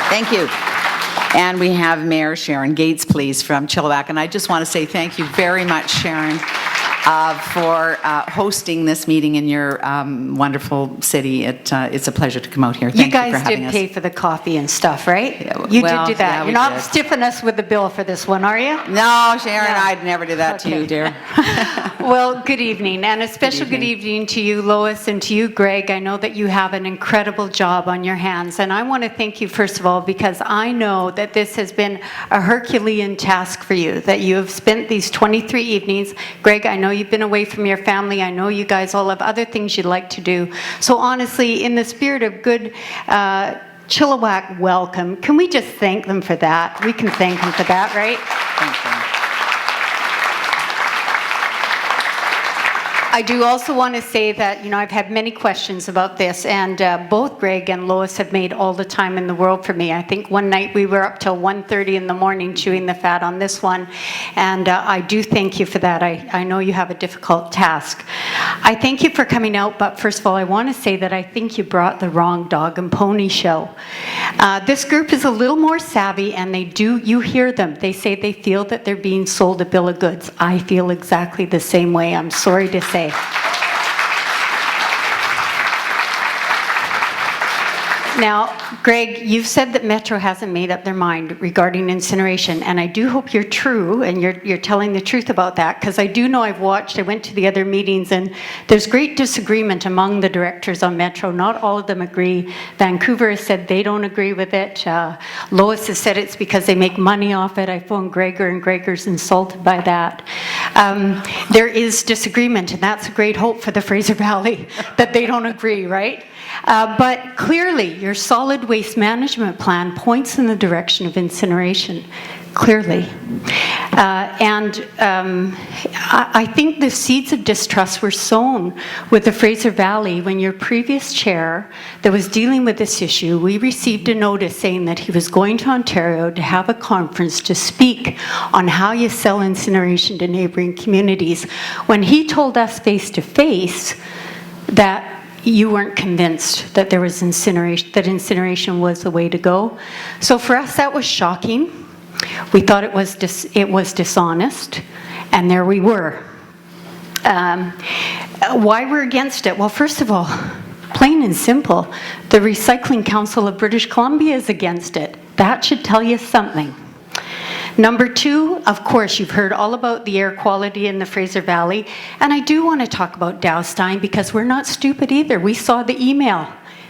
Thank you. And we have Mayor Sharon Gaetz, please, from Chilliwack. And I just want to say thank you very much, Sharon, for hosting this meeting in your wonderful city. It's a pleasure to come out here. Thank you for having us. You guys did pay for the coffee and stuff, right? Yeah, you well, did do that. yeah, You're not stiffing us with the bill for this one, are you? No, Sharon, I'd never do that to you, dear. Well, good evening, and a special good evening to you, Lois, and to you, Greg. I know that you have an incredible job on your hands, and I want to thank you, first of all, because I know that this has been a Herculean task for you, that you have spent these 23 evenings. Greg, I know you've been away from your family. I know you guys all have other things you'd like to do. So honestly, in the spirit of good Chilliwack welcome, can we just thank them for that? We can thank them for that, right? Thank you. I do also want to say that, I've had many questions about this, and both Greg and Lois have made all the time in the world for me. I think one night we were up till 1:30 in the morning chewing the fat on this one, and I do thank you for that. I know you have a difficult task. I thank you for coming out, but first of all, I want to say that I think you brought the wrong dog and pony show. This group is a little more savvy, and you hear them. They say they feel that they're being sold a bill of goods. I feel exactly the same way, I'm sorry to say. Now, Greg, you've said that Metro hasn't made up their mind regarding incineration, and I do hope you're true and you're telling the truth about that, because I do know I went to the other meetings, and there's great disagreement among the directors on Metro. Not all of them agree. Vancouver has said they don't agree with it. Lois has said it's because they make money off it. I phoned Gregor, and Gregor's insulted by that. There is disagreement, and that's a great hope for the Fraser Valley, that they don't agree, right? But clearly, your solid waste management plan points in the direction of incineration, clearly. I think the seeds of distrust were sown with the Fraser Valley when your previous chair that was dealing with this issue, we received a notice saying that he was going to Ontario to have a conference to speak on how you sell incineration to neighboring communities. When he told us face to face that you weren't convinced that there was incineration was the way to go. So for us, that was shocking. We thought it was dishonest, and there we were. Why we're against it? Well, first of all, plain and simple, the Recycling Council of British Columbia is against it. That should tell you something. Number two, of course, you've heard all about the air quality in the Fraser Valley, and I do want to talk about Dow Stein, because we're not stupid either. We saw the email,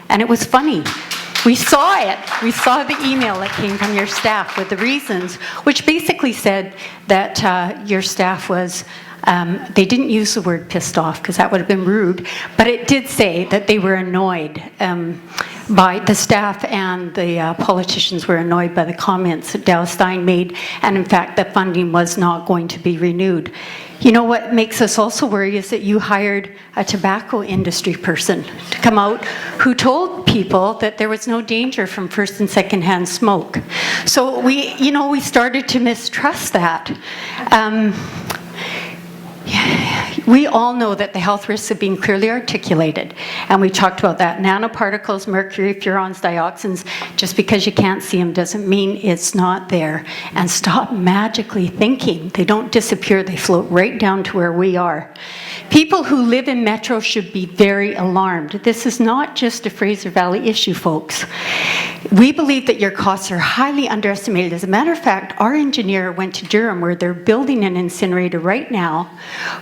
and it was funny. We saw it. We saw the email that came from your staff with the reasons, which basically said that your staff was, they didn't use the word pissed off, because that would have been rude, but it did say that they were annoyed by the staff, and the politicians were annoyed by the comments that Dow Stein made, and in fact the funding was not going to be renewed. You know what makes us also worry is that you hired a tobacco industry person to come out who told people that there was no danger from first and second hand smoke. So we started to mistrust that. We all know that the health risks have been clearly articulated, and we talked about that. Nanoparticles, mercury, furans, dioxins, just because you can't see them doesn't mean it's not there. And stop magically thinking. They don't disappear, they float right down to where we are. People who live in Metro should be very alarmed. This is not just a Fraser Valley issue, folks. We believe that your costs are highly underestimated. As a matter of fact, our engineer went to Durham, where they're building an incinerator right now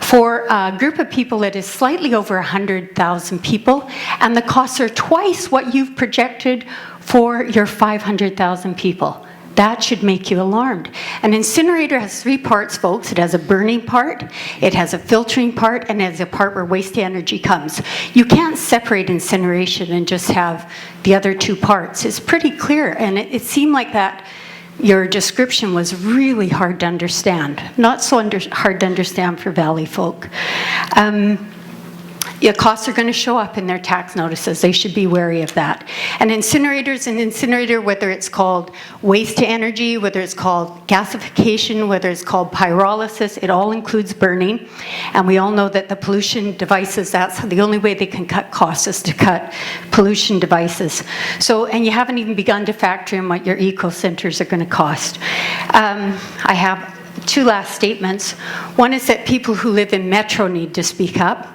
for a group of people that is slightly over 100,000 people, and the costs are twice what you've projected for your 500,000 people. That should make you alarmed. An incinerator has three parts, folks. It has a burning part, it has a filtering part, and it has a part where waste energy comes. You can't separate incineration and just have the other two parts. It's pretty clear, and it seemed like that your description was really hard to understand. Not so hard to understand for Valley folk. The costs are going to show up in their tax notices. They should be wary of that. And incinerators, an incinerator, whether it's called waste to energy, whether it's called gasification, whether it's called pyrolysis, it all includes burning. And we all know that the pollution devices, that's the only way they can cut costs is to cut pollution devices. So, and you haven't even begun to factor in what your eco centers are going to cost. I have two last statements. One is that people who live in Metro need to speak up.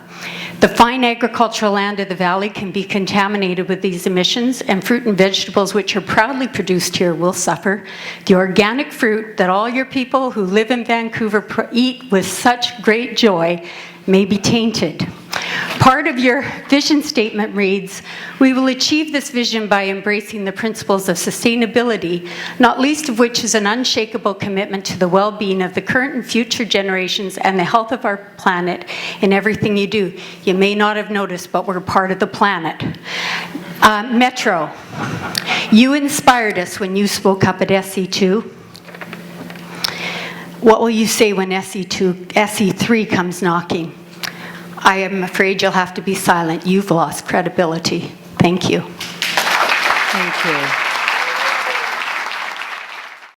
The fine agricultural land of the valley can be contaminated with these emissions, and fruit and vegetables which are proudly produced here will suffer. The organic fruit that all your people who live in Vancouver eat with such great joy may be tainted. Part of your vision statement reads, "We will achieve this vision by embracing the principles of sustainability, not least of which is an unshakable commitment to the well-being of the current and future generations and the health of our planet in everything you do." You may not have noticed, but we're part of the planet. Metro, you inspired us when you spoke up at SE2. What will you say when SE3 comes knocking? I am afraid you'll have to be silent. You've lost credibility. Thank you. Thank you.